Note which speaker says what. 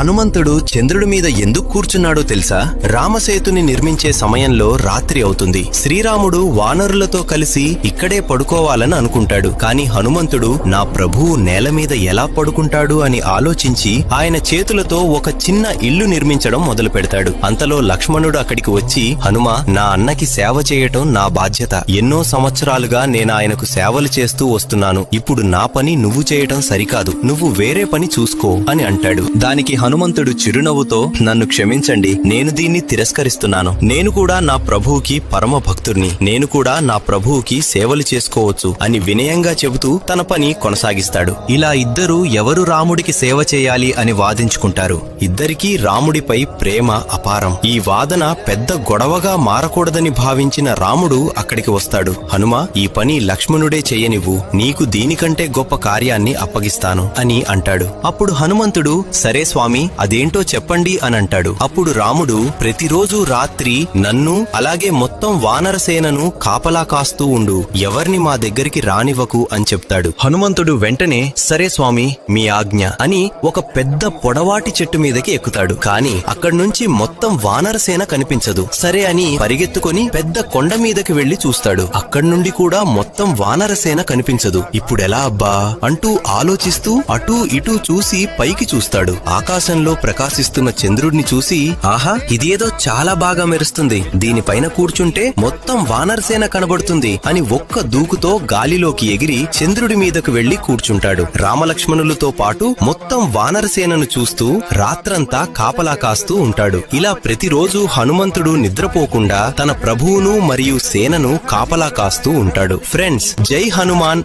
Speaker 1: హనుమంతుడు చంద్రుడి మీద ఎందుకు కూర్చున్నాడో తెలుసా? రామసేతుని నిర్మించే సమయంలో రాత్రి అవుతుంది. శ్రీరాముడు వానరులతో కలిసి ఇక్కడే పడుకోవాలని అనుకుంటాడు. కాని హనుమంతుడు నా ప్రభువు నేల మీద ఎలా పడుకుంటాడు అని ఆలోచించి ఆయన చేతులతో ఒక చిన్న ఇల్లు నిర్మించడం మొదలు పెడతాడు. అంతలో లక్ష్మణుడు అక్కడికి వచ్చి, హనుమా, నా అన్నకి సేవ చేయటం నా బాధ్యత. ఎన్నో సంవత్సరాలుగా నేను ఆయనకు సేవలు చేస్తూ వస్తున్నాను. ఇప్పుడు నా పని నువ్వు చేయటం సరికాదు. నువ్వు వేరే పని చూసుకో అని అంటాడు. దానికి హనుమంతుడు చిరునవ్వుతో, నన్ను క్షమించండి, నేను దీన్ని తిరస్కరిస్తున్నాను. నేను కూడా నా ప్రభువుకి పరమ భక్తుర్ని. నేను కూడా నా ప్రభువుకి సేవలు చేసుకోవచ్చు అని వినయంగా చెబుతూ తన పని కొనసాగిస్తాడు. ఇలా ఇద్దరు ఎవరు రాముడికి సేవ చేయాలి అని వాదించుకుంటారు. ఇద్దరికీ రాముడిపై ప్రేమ అపారం. ఈ వాదన పెద్ద గొడవగా మారకూడదని భావించిన రాముడు అక్కడికి వస్తాడు. హనుమా, ఈ పని లక్ష్మణుడే చెయ్యనివ్వు. నీకు దీనికంటే గొప్ప కార్యాన్ని అప్పగిస్తాను అని అంటాడు. అప్పుడు హనుమంతుడు, సరే స్వామి, అదేంటో చెప్పండి అని అంటాడు. అప్పుడు రాముడు, ప్రతిరోజు రాత్రి నన్ను అలాగే మొత్తం వానరసేనను కాపలా కాస్తూ ఉండు. ఎవర్ని మా దగ్గరికి రానివ్వకు అని చెప్తాడు. హనుమంతుడు వెంటనే సరే స్వామి, మీ ఆజ్ఞ అని ఒక పెద్ద పొడవాటి చెట్టు మీదకి ఎక్కుతాడు. కాని అక్కడి నుంచి మొత్తం వానరసేన కనిపించదు. సరే అని పరిగెత్తుకొని పెద్ద కొండ మీదకి వెళ్లి చూస్తాడు. అక్కడి నుండి కూడా మొత్తం వానరసేన కనిపించదు. ఇప్పుడెలా అబ్బా అంటూ ఆలోచిస్తూ అటూ ఇటూ చూసి పైకి చూస్తాడు. ఆకాశంలో ప్రకాశిస్తున్న చంద్రుడిని చూసి, ఆహా, ఇదేదో చాలా బాగా మెరుస్తుంది. దీనిపైన కూర్చుంటే మొత్తం వానరసేన కనబడుతుంది అని ఒక్క దూకుతో గాలిలోకి ఎగిరి చంద్రుడి మీదకు వెళ్లి కూర్చుంటాడు. రామలక్ష్మణులతో పాటు మొత్తం వానరసేనను చూస్తూ రాత్రంతా కాపలా కాస్తూ ఉంటాడు. ఇలా ప్రతిరోజు హనుమంతుడు నిద్రపోకుండా తన ప్రభువును మరియు సేనను కాపలా కాస్తూ ఉంటాడు. ఫ్రెండ్స్, జై హనుమాన్